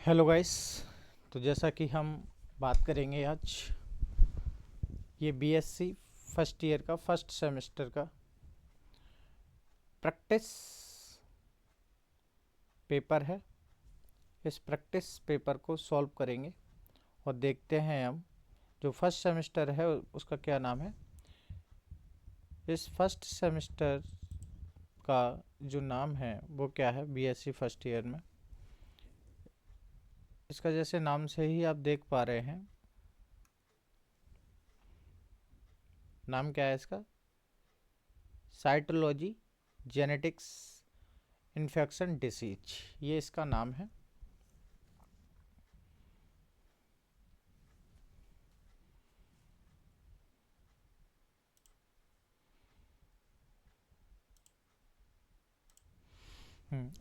Hello guys. तो जैसा कि हम बात करेंगे आज, ये बीएससी फर्स्ट ईयर का फर्स्ट सेमेस्टर का प्रैक्टिस पेपर है। इस प्रैक्टिस पेपर को सॉल्व करेंगे और देखते हैं हम जो फर्स्ट सेमेस्टर है उसका क्या नाम है। इस फर्स्ट सेमेस्टर का जो नाम है वो क्या है बीएससी फर्स्ट ईयर में। इसका जैसे नाम से ही आप देख पा रहे हैं, नाम क्या है इसका, साइटोलॉजी जेनेटिक्स इन्फेक्शन डिसीज, ये इसका नाम है।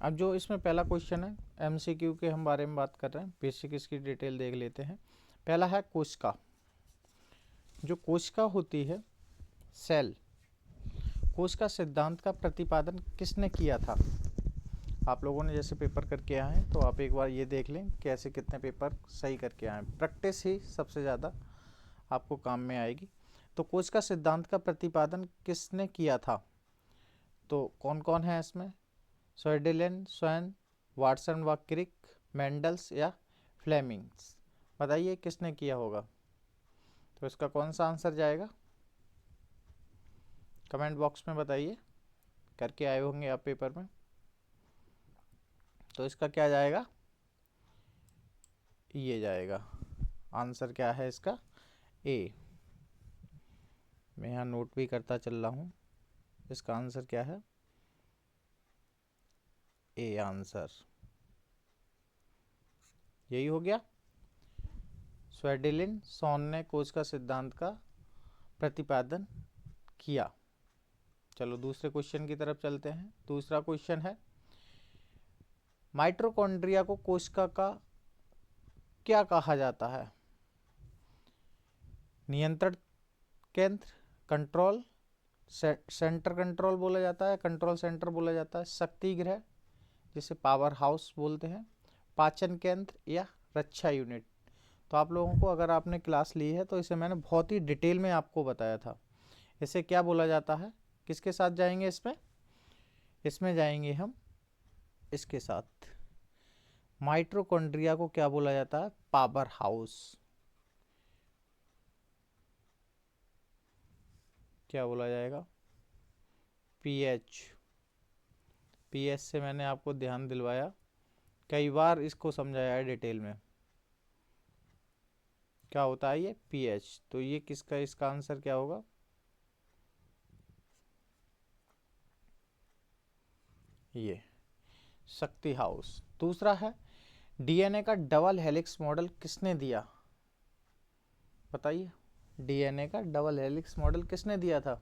अब जो इसमें पहला क्वेश्चन है एमसीक्यू के हम बारे में बात कर रहे हैं, बेसिक इसकी डिटेल देख लेते हैं। पहला है कोशिका। जो कोशिका होती है सेल, कोशिका सिद्धांत का प्रतिपादन किसने किया था। आप लोगों ने जैसे पेपर करके आए हैं तो आप एक बार ये देख लें कैसे कितने पेपर सही करके आए हैं। प्रैक्टिस ही सबसे ज़्यादा आपको काम में आएगी। तो कोशिका सिद्धांत का प्रतिपादन किसने किया था, तो कौन कौन है इसमें, स्वेडेलेन, स्वैन, वाटसन व क्रिक, मेंडल्स या फ्लेमिंग्स। बताइए किसने किया होगा। तो इसका कौन सा आंसर जाएगा, कमेंट बॉक्स में बताइए, करके आए होंगे आप पेपर में। तो इसका क्या जाएगा, ये जाएगा। आंसर क्या है इसका, ए। मैं यहाँ नोट भी करता चल रहा हूँ। इसका आंसर क्या है, ए आंसर, यही हो गया। स्वेडेलिन सॉन ने कोशिका सिद्धांत का प्रतिपादन किया। चलो दूसरे क्वेश्चन की तरफ चलते हैं। दूसरा क्वेश्चन है माइटोकॉन्ड्रिया को कोशिका का क्या कहा जाता है। नियंत्रण केंद्र, कंट्रोल सेंटर कंट्रोल बोला जाता है, कंट्रोल सेंटर बोला जाता है, शक्ति गृह जिसे पावर हाउस बोलते हैं, पाचन केंद्र या रक्षा यूनिट। तो आप लोगों को अगर आपने क्लास ली है तो इसे मैंने बहुत ही डिटेल में आपको बताया था। इसे क्या बोला जाता है, किसके साथ जाएंगे इसमें, इसमें जाएंगे हम इसके साथ। माइटोकॉन्ड्रिया को क्या बोला जाता है, पावर हाउस। क्या बोला जाएगा, पीएच। पीएच से मैंने आपको ध्यान दिलवाया, कई बार इसको समझाया है डिटेल में। क्या होता है ये पीएच। तो ये किसका, इसका आंसर क्या होगा, ये शक्ति हाउस। दूसरा है डीएनए का डबल हेलिक्स मॉडल किसने दिया। बताइए डीएनए का डबल हेलिक्स मॉडल किसने दिया था,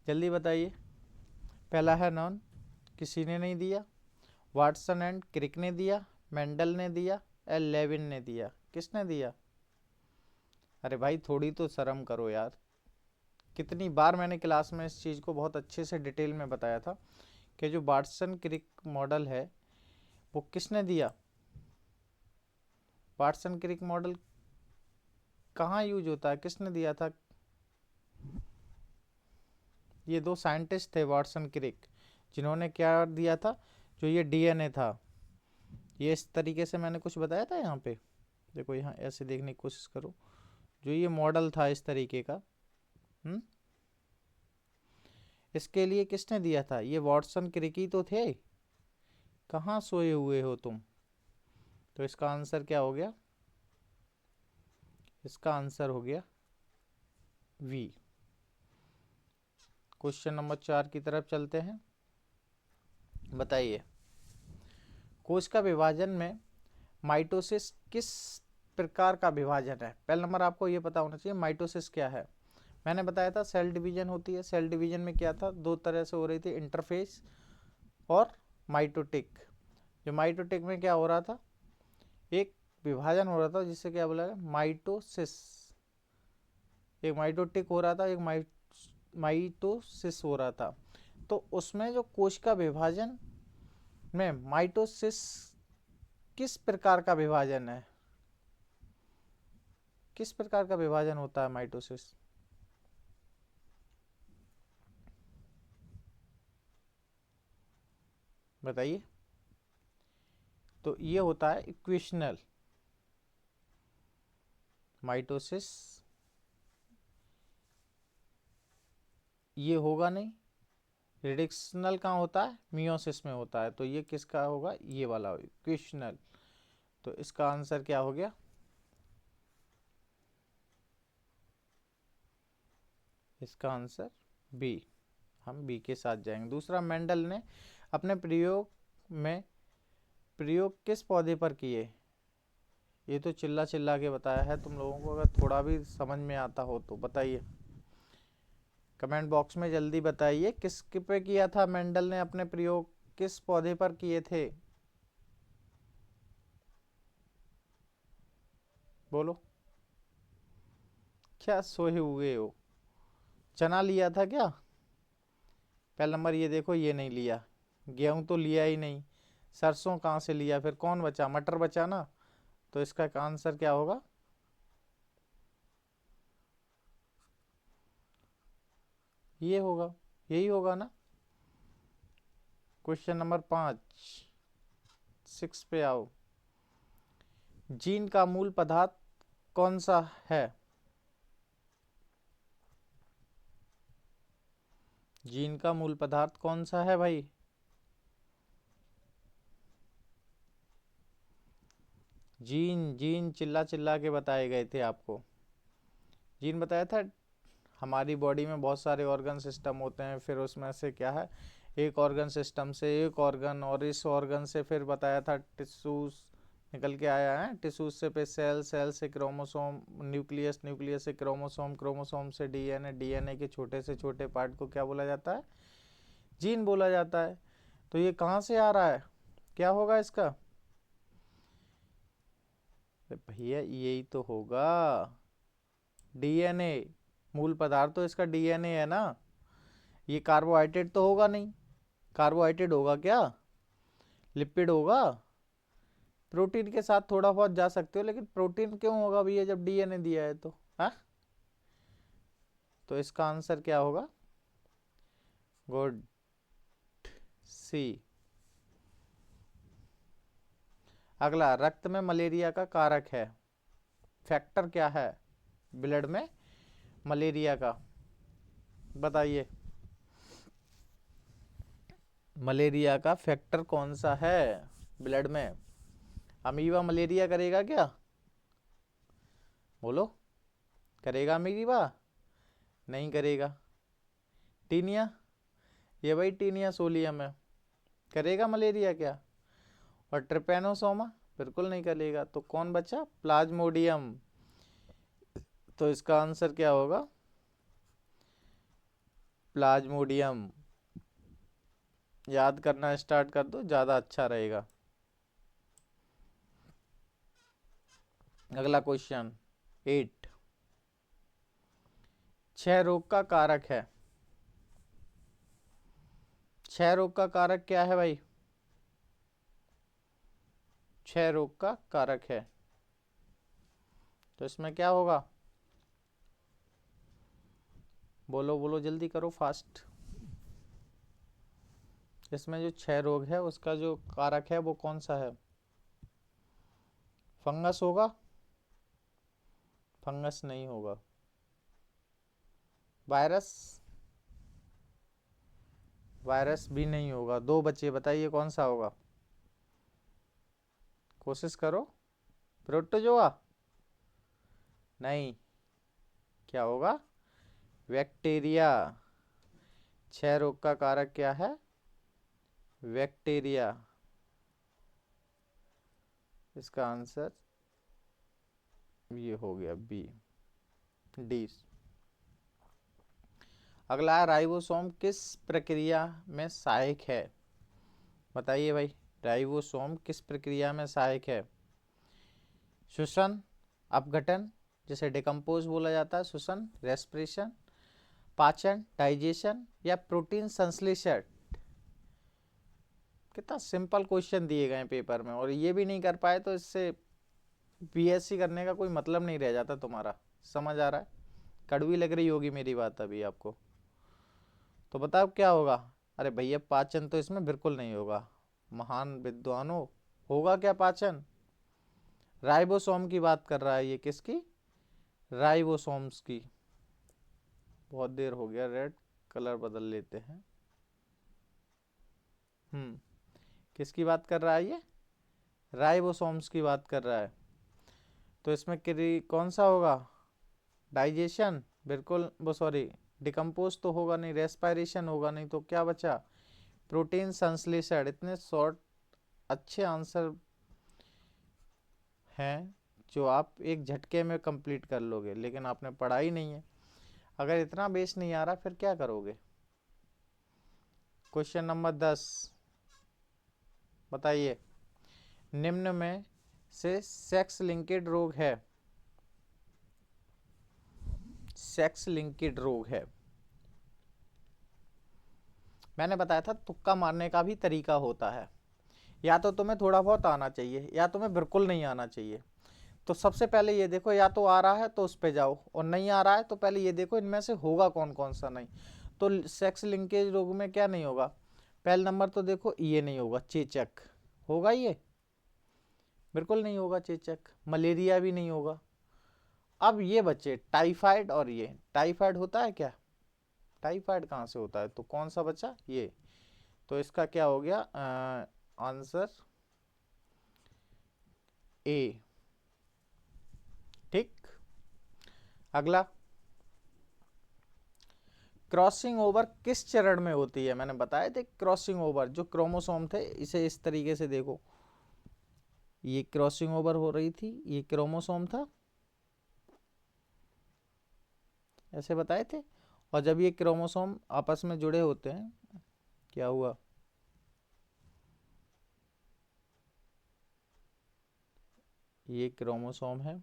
जल्दी बताइए। पहला है नॉन, किसी ने नहीं दिया। वाटसन एंड क्रिक ने दिया, मेंडल ने दिया, एल लेविन ने दिया, किसने दिया। अरे भाई थोड़ी तो शर्म करो यार। कितनी बार मैंने क्लास में इस चीज़ को बहुत अच्छे से डिटेल में बताया था कि जो वाटसन क्रिक मॉडल है वो किसने दिया। वाटसन क्रिक मॉडल कहाँ यूज होता है, किसने दिया था। ये दो साइंटिस्ट थे वाटसन क्रिक, जिन्होंने क्या दिया था, जो ये डीएनए था। ये इस तरीके से मैंने कुछ बताया था यहाँ पे, देखो यहाँ ऐसे देखने की कोशिश करो। जो ये मॉडल था इस तरीके का, इसके लिए किसने दिया था, ये वाटसन क्रिक ही तो थे। कहाँ सोए हुए हो तुम। तो इसका आंसर क्या हो गया, इसका आंसर हो गया वी। क्वेश्चन नंबर 4 की तरफ चलते हैं। बताइए कोशिका विभाजन में माइटोसिस किस प्रकार का विभाजन है। पहला नंबर आपको ये पता होना चाहिए माइटोसिस क्या है। मैंने बताया था सेल डिवीजन होती है। सेल डिवीजन में क्या था, दो तरह से हो रही थी, इंटरफेस और माइटोटिक। जो माइटोटिक में क्या हो रहा था, एक विभाजन हो रहा था जिससे क्या बोला गया, माइटोसिस। एक माइटोटिक हो रहा था, एक माइटोसिस हो रहा था। तो उसमें जो कोशिका विभाजन में माइटोसिस किस प्रकार का विभाजन है, किस प्रकार का विभाजन होता है माइटोसिस? बताइए। तो ये होता है इक्वेशनल माइटोसिस, ये होगा नहीं। रिडक्शनल कहाँ होता है? मियोसिस में होता है। तो ये किसका होगा? ये वाला इक्वेशनल। तो इसका आंसर क्या हो गया? इसका आंसर बी, हम बी के साथ जाएंगे। दूसरा, मेंडल ने अपने प्रयोग में प्रयोग किस पौधे पर किए? ये तो चिल्ला चिल्ला के बताया है तुम लोगों को, अगर थोड़ा भी समझ में आता हो तो बताइए, कमेंट बॉक्स में जल्दी बताइए। किस पे किया था मेंडल ने अपने प्रयोग, किस पौधे पर किए थे? बोलो। क्या सोए हुए हो? चना लिया था क्या? पहला नंबर ये देखो, ये नहीं लिया। गेहूं तो लिया ही नहीं। सरसों कहाँ से लिया? फिर कौन बचा? मटर बचा ना। तो इसका आंसर क्या होगा? ये होगा, यही होगा ना। क्वेश्चन नंबर 6 पे आओ। जीन का मूल पदार्थ कौन सा है? जीन का मूल पदार्थ कौन सा है भाई? जीन, जीन चिल्ला चिल्ला के बताए गए थे आपको। जीन बताया था। हमारी बॉडी में बहुत सारे ऑर्गन सिस्टम होते हैं, फिर उसमें से क्या है, एक ऑर्गन सिस्टम से एक ऑर्गन, और इस ऑर्गन से फिर बताया था टिश्यूज निकल के आया है, टिश्यूज से फिर सेल, सेल से क्रोमोसोम, न्यूक्लियस, न्यूक्लियस से क्रोमोसोम, क्रोमोसोम से डीएनए, डीएनए के छोटे से छोटे पार्ट को क्या बोला जाता है? जीन बोला जाता है। तो ये कहाँ से आ रहा है? क्या होगा इसका? भैया यही तो होगा, डीएनए। मूल पदार्थ तो इसका डीएनए है ना। ये कार्बोहाइड्रेट तो होगा नहीं। कार्बोहाइड्रेट होगा क्या? लिपिड होगा। प्रोटीन के साथ थोड़ा बहुत जा सकते हो, लेकिन प्रोटीन क्यों होगा भैया जब डीएनए दिया है तो? हाँ, तो इसका आंसर क्या होगा? गुड, सी। अगला, रक्त में मलेरिया का कारक है, फैक्टर क्या है ब्लड में मलेरिया का? बताइए, मलेरिया का फैक्टर कौन सा है ब्लड में? अमीबा मलेरिया करेगा क्या? बोलो, करेगा अमीबा? नहीं करेगा। टीनिया, ये भाई टीनिया सोलियम है, करेगा मलेरिया क्या? और ट्रिपेनोसोमा बिल्कुल नहीं करेगा। तो कौन बचा? प्लाज्मोडियम। तो इसका आंसर क्या होगा? प्लाज्मोडियम। याद करना स्टार्ट कर दो, ज़्यादा अच्छा रहेगा। अगला क्वेश्चन 8, क्षय रोग का कारक है। क्षय रोग का कारक क्या है भाई? क्षय रोग का कारक है, तो इसमें क्या होगा? बोलो बोलो, जल्दी करो, फास्ट। इसमें जो क्षय रोग है उसका जो कारक है वो कौन सा है? फंगस होगा? फंगस नहीं होगा। वायरस? वायरस भी नहीं होगा। दो बच्चे, बताइए कौन सा होगा? कोशिश करो। प्रोटोजोआ? नहीं। क्या होगा? बैक्टीरिया। क्षय रोग का कारक क्या है? बैक्टीरिया। इसका आंसर ये हो गया बी, डी। अगला, राइबोसोम किस प्रक्रिया में सहायक है? बताइए भाई, राइबोसोम किस प्रक्रिया में सहायक है? श्वसन, अपघटन जिसे डिकम्पोज बोला जाता है, श्वसन, रेस्पिरेशन, पाचन, डाइजेशन, या प्रोटीन संश्लेषण? कितना सिंपल क्वेश्चन दिए गए हैं पेपर में, और ये भी नहीं कर पाए तो इससे बीएससी करने का कोई मतलब नहीं रह जाता तुम्हारा। समझ आ रहा है? कड़वी लग रही होगी मेरी बात अभी आपको। तो बताओ क्या होगा? अरे भैया पाचन तो इसमें बिल्कुल नहीं होगा। महान विद्वानों, होगा क्या पाचन? राइबोसोम की बात कर रहा है ये, किसकी? राइबोसोम्स की। बहुत देर हो गया, रेड कलर बदल लेते हैं। किसकी बात कर रहा है ये? राइबोसोम्स की बात कर रहा है। तो इसमें कौन सा होगा? डाइजेशन बिल्कुल, वो सॉरी डिकम्पोज तो होगा नहीं, रेस्पायरेशन होगा नहीं, तो क्या बचा? प्रोटीन संश्लेषण। इतने शॉर्ट अच्छे आंसर हैं जो आप एक झटके में कंप्लीट कर लोगे, लेकिन आपने पढ़ा ही नहीं है। अगर इतना बेस नहीं आ रहा फिर क्या करोगे? क्वेश्चन नंबर 10 बताइए, निम्न में से सेक्स लिंकेड रोग है, सेक्स लिंकेड रोग है। मैंने बताया था तुक्का मारने का भी तरीका होता है, या तो तुम्हें थोड़ा बहुत आना चाहिए या तुम्हें बिल्कुल नहीं आना चाहिए। तो सबसे पहले ये देखो, या तो आ रहा है तो उस पे जाओ, और नहीं आ रहा है तो पहले ये देखो इनमें से होगा कौन कौन सा नहीं। तो सेक्स लिंकेज रोग में क्या नहीं होगा? पहले नंबर तो देखो ये नहीं होगा, चेचक होगा ये? बिल्कुल नहीं होगा चेचक। मलेरिया भी नहीं होगा। अब ये बच्चे टाइफाइड, और ये टाइफाइड होता है क्या? टाइफाइड कहाँ से होता है? तो कौन सा बचा? ये। तो इसका क्या हो गया आंसर? ए। ठीक। अगला, क्रॉसिंग ओवर किस चरण में होती है? मैंने बताया थे क्रॉसिंग ओवर, जो क्रोमोसोम थे इसे इस तरीके से देखो, ये क्रॉसिंग ओवर हो रही थी, ये क्रोमोसोम था, ऐसे बताए थे। और जब ये क्रोमोसोम आपस में जुड़े होते हैं, क्या हुआ? ये क्रोमोसोम है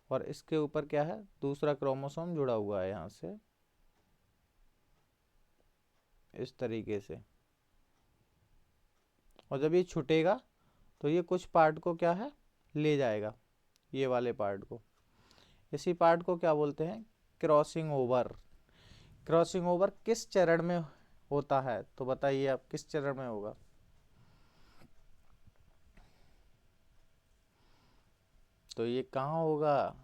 और इसके ऊपर क्या है? दूसरा क्रोमोसोम जुड़ा हुआ है यहां से, इस तरीके से। और जब ये छूटेगा तो ये कुछ पार्ट को क्या है? ले जाएगा, ये वाले पार्ट को। इसी पार्ट को क्या बोलते हैं? Crossing over. क्रॉसिंग ओवर किस चरण में होता है? तो बताइए आप, किस चरण में होगा? तो ये कहाँ होगा?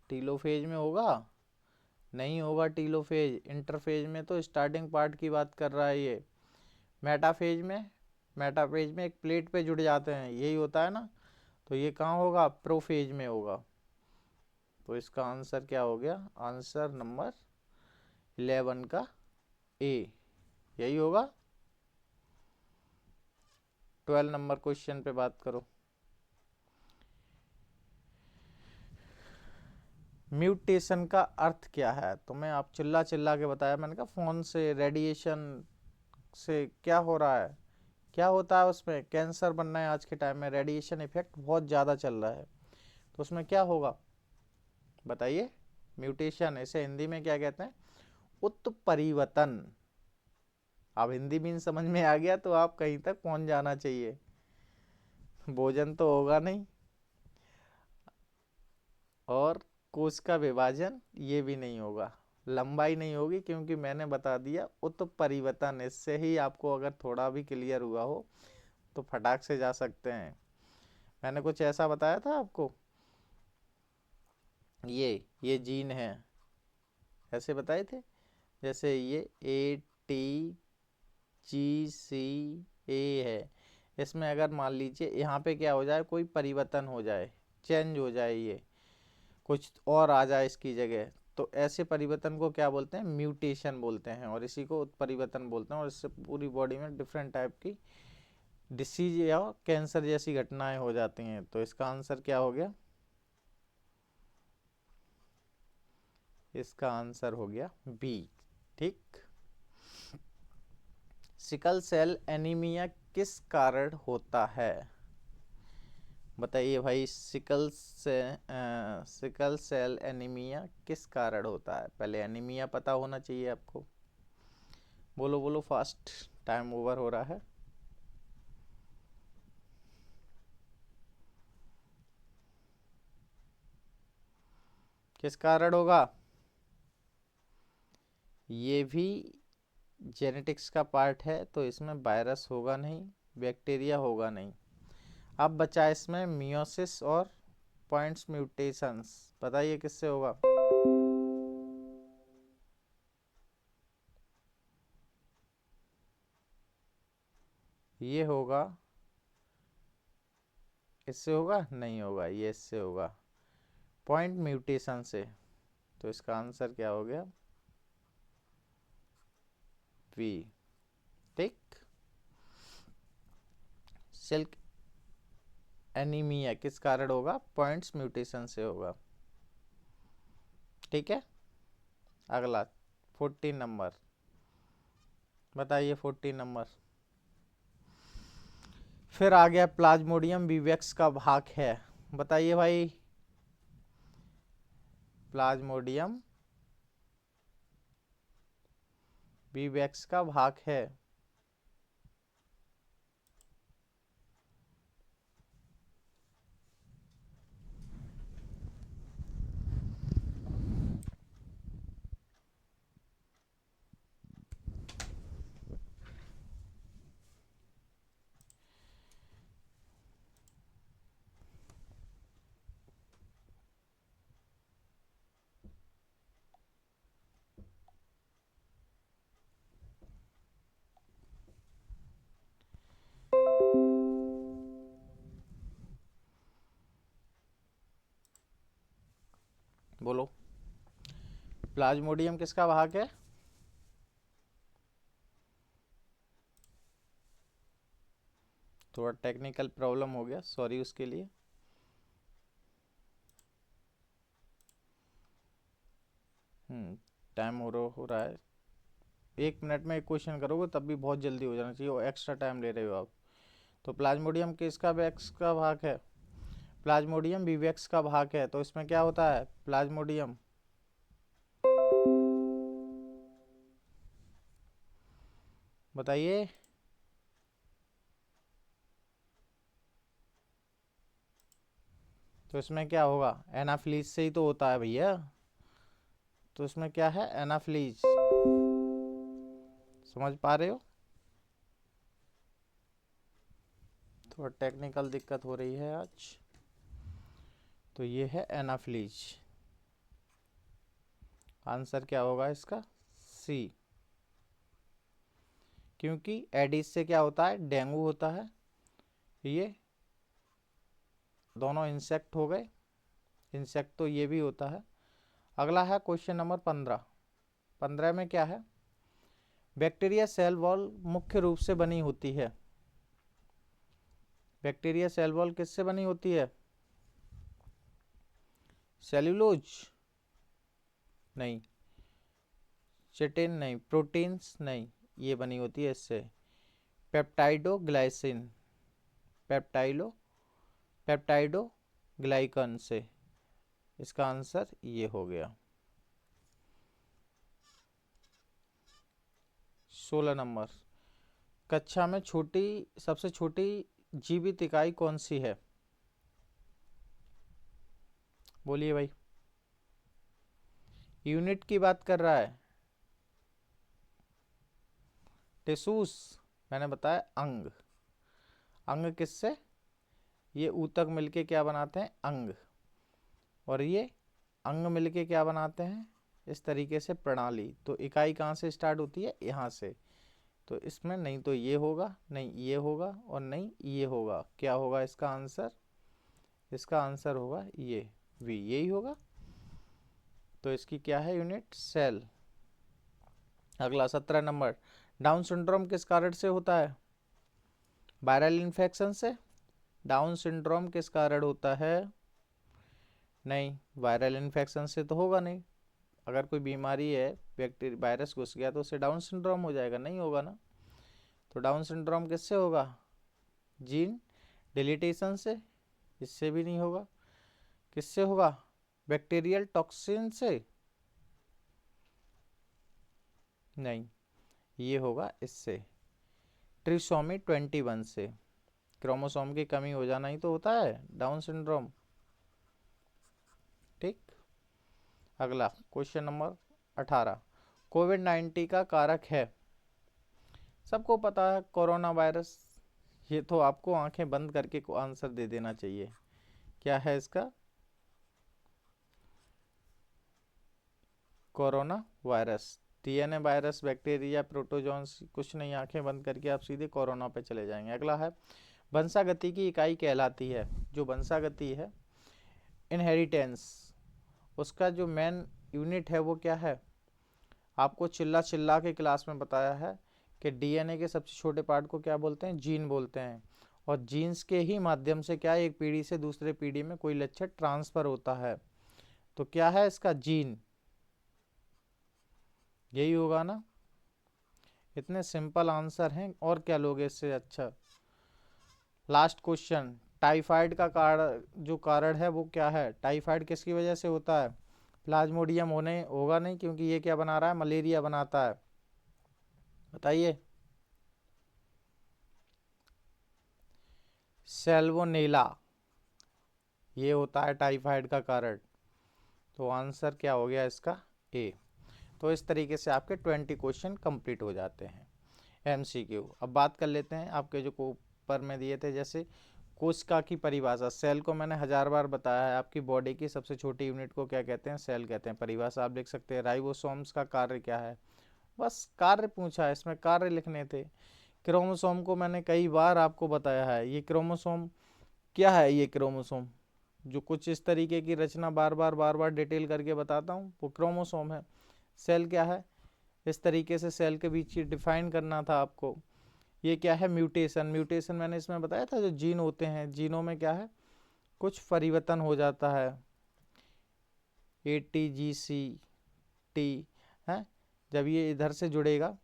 टीलोफेज में होगा? नहीं होगा टीलोफेज। इंटरफेज में तो स्टार्टिंग पार्ट की बात कर रहा है ये। मेटाफेज में, मेटाफेज में एक प्लेट पे जुड़ जाते हैं, यही होता है ना। तो ये कहाँ होगा? प्रोफेज में होगा। तो इसका आंसर क्या हो गया? आंसर नंबर 11 का ए, यही होगा। 12 नंबर क्वेश्चन पे बात करो। म्यूटेशन का अर्थ क्या है? तो मैं आप चिल्ला चिल्ला के बताया, मैंने कहा फोन से, रेडिएशन से क्या हो रहा है, क्या होता है उसमें? कैंसर बनना है आज के टाइम में, रेडिएशन इफेक्ट बहुत ज़्यादा चल रहा है। तो उसमें क्या होगा बताइए? म्यूटेशन, इसे हिंदी में क्या कहते हैं? उत्परिवर्तन। अब हिंदी मीन समझ में आ गया तो आप कहीं तक पहुंच जाना चाहिए। भोजन तो होगा नहीं, और कोश का विभाजन ये भी नहीं होगा, लंबाई नहीं होगी, क्योंकि मैंने बता दिया उत्परिवर्तन। इससे ही आपको अगर थोड़ा भी क्लियर हुआ हो तो फटाक से जा सकते हैं। मैंने कुछ ऐसा बताया था आपको, ये जीन है, ऐसे बताए थे। जैसे ये ATGCA है, इसमें अगर मान लीजिए यहाँ पे क्या हो जाए, कोई परिवर्तन हो जाए, चेंज हो जाए, ये कुछ और आ जाए इसकी जगह, तो ऐसे परिवर्तन को क्या बोलते हैं? म्यूटेशन बोलते हैं, और इसी को उत्परिवर्तन बोलते हैं। और इससे पूरी बॉडी में डिफरेंट टाइप की डिसीज या कैंसर जैसी घटनाएं हो जाती हैं। तो इसका आंसर क्या हो गया? इसका आंसर हो गया बी। ठीक। सिकल सेल एनीमिया किस कारण होता है? बताइए भाई, सिकल सेल एनीमिया किस कारण होता है? पहले एनीमिया पता होना चाहिए आपको। बोलो बोलो फास्ट, टाइम ओवर हो रहा है। किस कारण होगा? ये भी जेनेटिक्स का पार्ट है, तो इसमें वायरस होगा नहीं, बैक्टीरिया होगा नहीं। अब बचा इसमें मियोसिस और पॉइंट्स म्यूटेशंस। बताइए किससे होगा? ये होगा, इससे होगा नहीं होगा, ये इससे होगा, पॉइंट म्यूटेशन से। तो इसका आंसर क्या हो गया? वी। ठीक। सिल्क एनीमिया किस कारण होगा? पॉइंट्स म्यूटेशन से होगा। ठीक है। अगला 14 नंबर, बताइए 14 नंबर। फिर आ गया प्लाज्मोडियम विवेक्स का भाग है। बताइए भाई, प्लाज्मोडियम विवेक्स का भाग है। बोलो, प्लाज्मोडियम किसका भाग है? थोड़ा टेक्निकल प्रॉब्लम हो गया, सॉरी उसके लिए। टाइम हो रहा है। 1 मिनट में एक क्वेश्चन करोगे तब भी बहुत जल्दी हो जाना चाहिए, और एक्स्ट्रा टाइम ले रहे हो आप। तो प्लाज्मोडियम किसका वैक्स का भाग है? प्लाज्मोडियम विवेक्स का भाग है। तो इसमें क्या होता है? प्लाज्मोडियम, बताइए। तो इसमें क्या होगा? एनाफ्लीज से ही तो होता है भैया। तो इसमें क्या है? एनाफ्लीज। समझ पा रहे हो? थोड़ा टेक्निकल दिक्कत हो रही है आज। तो ये है एनाफ्लीज। आंसर क्या होगा इसका? सी। क्योंकि एडिस से क्या होता है? डेंगू होता है। ये दोनों इंसेक्ट हो गए, इंसेक्ट तो ये भी होता है। अगला है क्वेश्चन नंबर 15। 15 में क्या है? बैक्टीरिया सेल वॉल मुख्य रूप से बनी होती है। बैक्टीरिया सेल वॉल किससे बनी होती है? सेल्यूलोज नहीं, चिटिन नहीं, प्रोटीन्स नहीं, ये बनी होती है इससे, पेप्टाइडोग्लाइसिन, पेप्टाइलो पेप्टाइडोग्लाइकन से। इसका आंसर ये हो गया। 16 नंबर, कक्षा में सबसे छोटी जीवित इकाई कौन सी है? बोलिए भाई। यूनिट की बात कर रहा है। टिशूस, मैंने बताया अंग। अंग किससे? ये ऊतक मिलके क्या बनाते हैं? अंग। और ये अंग मिलके क्या बनाते हैं? इस तरीके से प्रणाली। तो इकाई कहाँ से स्टार्ट होती है? यहाँ से। तो इसमें नहीं तो ये होगा, नहीं ये होगा, और नहीं ये होगा। क्या होगा इसका आंसर? इसका आंसर होगा ये, वी, यही होगा। तो इसकी क्या है यूनिट? सेल। अगला 17 नंबर, डाउन सिंड्रोम किस कारण से होता है? वायरल इन्फेक्शन से। डाउन सिंड्रोम किस कारण होता है? नहीं, वायरल इन्फेक्शन से तो होगा नहीं। अगर कोई बीमारी है, बैक्टीरिया वायरस घुस गया, तो उससे डाउन सिंड्रोम हो जाएगा? नहीं होगा ना। तो डाउन सिंड्रोम किससे होगा? जीन डिलीटेशन से। इससे भी नहीं होगा। किससे होगा? बैक्टीरियल टॉक्सिन से। नहीं, ये होगा इससे, ट्रिसोमी 21 से। क्रोमोसोम की कमी हो जाना ही तो होता है डाउन सिंड्रोम। ठीक, अगला क्वेश्चन नंबर 18, कोविड-19 का कारक है, सबको पता है कोरोना वायरस। ये तो आपको आंखें बंद करके को आंसर दे देना चाहिए। क्या है इसका? Corona virus. DNA virus, bacteria, protozoans, कुछ नहीं, आंखें बंद करके आप सीधे कोरोना पे चले जाएंगे। अगला है वंशागति की इकाई कहलाती है, जो वंशागति है इनहेरिटेंस, उसका जो मेन यूनिट है वो क्या है? आपको चिल्ला चिल्ला के क्लास में बताया है कि डीएनए के सबसे छोटे पार्ट को क्या बोलते हैं? जीन बोलते हैं। और जीन्स के ही माध्यम से क्या एक पीढ़ी से दूसरे पीढ़ी में कोई लक्षण ट्रांसफर होता है। तो क्या है इसका? जीन, यही होगा ना। इतने सिंपल आंसर हैं, और क्या लोगे इससे अच्छा। लास्ट क्वेश्चन, टाइफाइड का जो कारण है वो क्या है? टाइफाइड किसकी वजह से होता है? प्लाज्मोडियम होगा नहीं, क्योंकि ये क्या बना रहा है? मलेरिया बनाता है। बताइए। सैल्मोनेला, ये होता है टाइफाइड का कारण। तो आंसर क्या हो गया इसका? ए। तो इस तरीके से आपके 20 क्वेश्चन कंप्लीट हो जाते हैं एमसीक्यू। अब बात कर लेते हैं आपके जो ऊपर में दिए थे, जैसे कोशिका की परिभाषा। सेल को मैंने 1000 बार बताया है, आपकी बॉडी की सबसे छोटी यूनिट को क्या कहते हैं? सेल कहते हैं। परिभाषा आप लिख सकते हैं। राइबोसोम्स का कार्य क्या है? बस कार्य पूछा है, इसमें कार्य लिखने थे। क्रोमोसोम को मैंने कई बार आपको बताया है। ये क्रोमोसोम क्या है? ये क्रोमोसोम जो कुछ इस तरीके की रचना बार बार डिटेल करके बताता हूँ, वो क्रोमोसोम है। सेल क्या है? इस तरीके से सेल के बीच ही डिफाइन करना था आपको। ये क्या है? म्यूटेशन। म्यूटेशन मैंने इसमें बताया था, जो जीन होते हैं, जीनों में क्या है? कुछ परिवर्तन हो जाता है। ATGC-T है, जब ये इधर से जुड़ेगा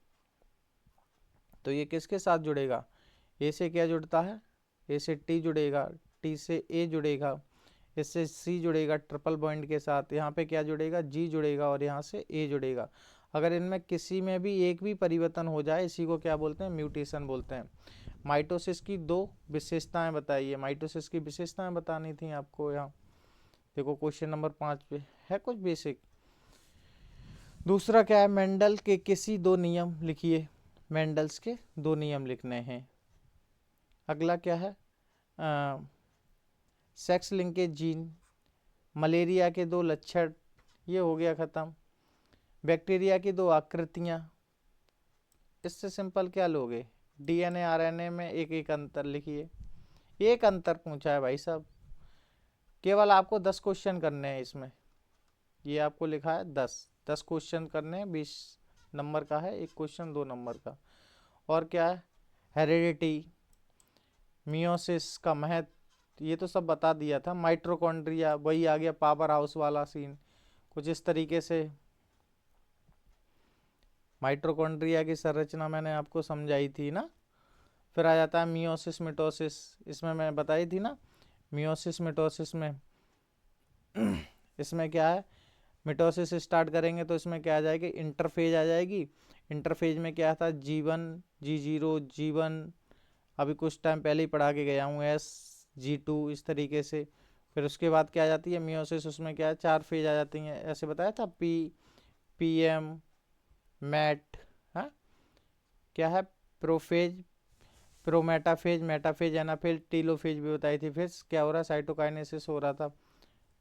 तो ये किसके साथ जुड़ेगा? ए से क्या जुड़ता है? ए से टी जुड़ेगा, टी से ए जुड़ेगा, इससे सी जुड़ेगा ट्रिपल बॉन्ड के साथ। यहाँ पे क्या जुड़ेगा? जी जुड़ेगा, और यहाँ से ए जुड़ेगा। अगर इनमें किसी में भी एक भी परिवर्तन हो जाए, इसी को क्या बोलते हैं? म्यूटेशन बोलते हैं। माइटोसिस की 2 विशेषताएं बताइए। माइटोसिस की विशेषताएं बतानी थी आपको। यहाँ देखो क्वेश्चन नंबर 5 पे है कुछ बेसिक। दूसरा क्या है? मेंडल के किसी 2 नियम लिखिए। मेंडल्स के 2 नियम लिखने हैं। अगला क्या है? सेक्स लिंकेज जीन, मलेरिया के 2 लक्षण, ये हो गया खत्म। बैक्टीरिया की 2 आकृतियां, इससे सिंपल क्या लोगे? डीएनए आरएनए में एक एक अंतर लिखिए। एक अंतर पूछा है भाई साहब, केवल आपको 10 क्वेश्चन करने हैं इसमें। ये आपको लिखा है 10 क्वेश्चन करने हैं। 20 नंबर का है एक क्वेश्चन, 2 नंबर का। और क्या है? हेरिडिटी, मियोसिस का महत्व, ये तो सब बता दिया था। माइटोकॉन्ड्रिया, वही आ गया पावर हाउस वाला सीन, कुछ इस तरीके से। माइटोकॉन्ड्रिया की संरचना मैंने आपको समझाई थी ना। फिर आ जाता है मियोसिस मिटोसिस, इसमें मैं बताई थी ना। मियोसिस मिटोसिस में इसमें क्या है? मिटोसिस स्टार्ट करेंगे तो इसमें क्या आ जाएगी? इंटरफेज आ जाएगी। इंटरफेज में क्या था? G1, G0, G1, अभी कुछ टाइम पहले ही पढ़ा के गया हूँ, G2, इस तरीके से। फिर उसके बाद क्या आ जाती है? मियोसिस, उसमें क्या है? 4 फेज आ जाती हैं, ऐसे बताया था। PM, मैट, हाँ क्या है? प्रोफेज, प्रोमेटाफेज, मेटाफेज, एनाफेज, टीलोफेज भी बताई थी। फिर क्या हो रहा है? साइटोकाइनेसिस हो रहा था,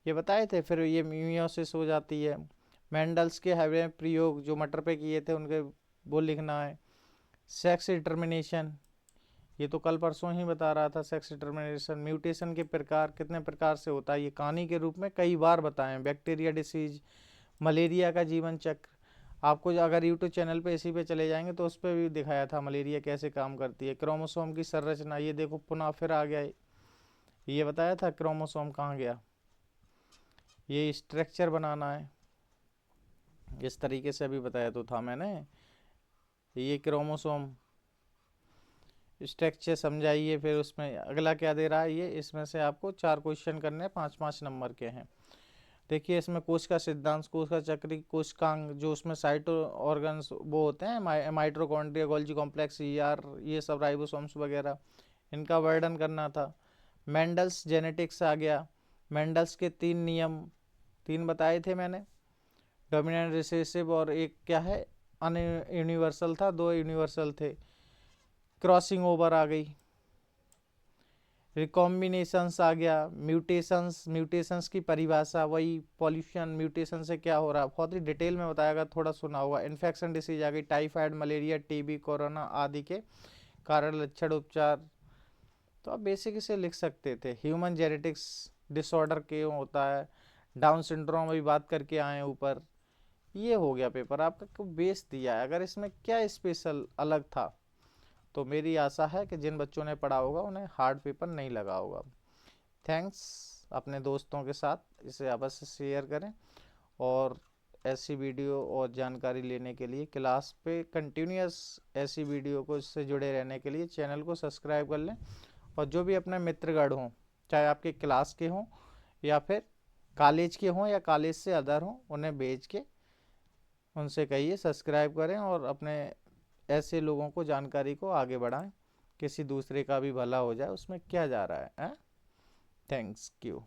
ये बताए थे। फिर ये मियोसिस हो जाती है। मेंडल्स के हैवे प्रयोग जो मटर पे किए थे उनके, वो लिखना है। सेक्स डिटर्मिनेशन, ये तो कल परसों ही बता रहा था। सेक्स डिटर्मिनेशन, म्यूटेशन के प्रकार कितने प्रकार से होता है, ये कहानी के रूप में कई बार बताएं। बैक्टीरिया डिसीज, मलेरिया का जीवन चक्र, आपको अगर यूट्यूब चैनल पे इसी पे चले जाएंगे तो उस पर भी दिखाया था मलेरिया कैसे काम करती है। क्रोमोसोम की संरचना, ये देखो पुनः फिर आ गया, ये बताया था क्रोमोसोम कहाँ गया। ये स्ट्रक्चर बनाना है, इस तरीके से अभी बताया तो था मैंने। ये क्रोमोसोम स्ट्रक्चर समझाइए। फिर उसमें अगला क्या दे रहा है ये, इसमें से आपको 4 क्वेश्चन करने हैं, 5-5 नंबर के हैं। देखिए इसमें कोश का सिद्धांत, कोश का चक्री, कोशिकांग, जो उसमें साइटो ऑर्गन्स वो होते हैं, माइटोकॉन्ड्रिया, गोल्जी कॉम्प्लेक्स, ईआर, ये सब राइबोसोम्स वगैरह, इनका वर्णन करना था। मेंडल्स जेनेटिक्स आ गया। मेंडल्स के 3 नियम, 3 बताए थे मैंने, डोमिनेंट, रिसेसिव और एक क्या है अन यूनिवर्सल था, 2 यूनिवर्सल थे। क्रॉसिंग ओवर आ गई, रिकॉम्बिनेशंस आ गया, म्यूटेशंस, म्यूटेशंस की परिभाषा वही पॉल्यूशन, म्यूटेशन से क्या हो रहा है बहुत ही डिटेल में बताया गया, थोड़ा सुना होगा। इन्फेक्शन डिसीज आ गई, टाइफाइड, मलेरिया, टीबी, कोरोना आदि के कारण, लक्षण, उपचार, तो आप बेसिक इसे लिख सकते थे। ह्यूमन जेनेटिक्स डिसऑर्डर क्यों होता है, डाउन सिंड्रोम अभी बात करके आए ऊपर। ये हो गया पेपर आपका, को बेस दिया है। अगर इसमें क्या स्पेशल अलग था, तो मेरी आशा है कि जिन बच्चों ने पढ़ा होगा उन्हें हार्ड पेपर नहीं लगा होगा। थैंक्स। अपने दोस्तों के साथ इसे अवश्य शेयर करें, और ऐसी वीडियो और जानकारी लेने के लिए क्लास पे कंटिन्यूस ऐसी वीडियो को इससे जुड़े रहने के लिए चैनल को सब्सक्राइब कर लें। और जो भी अपने मित्रगण हों, चाहे आपके क्लास के हों या फिर कॉलेज के हों या कॉलेज से अदर हों, उन्हें भेज के उनसे कहिए सब्सक्राइब करें, और अपने ऐसे लोगों को जानकारी को आगे बढ़ाएं, किसी दूसरे का भी भला हो जाए, उसमें क्या जा रहा है। Thanks you.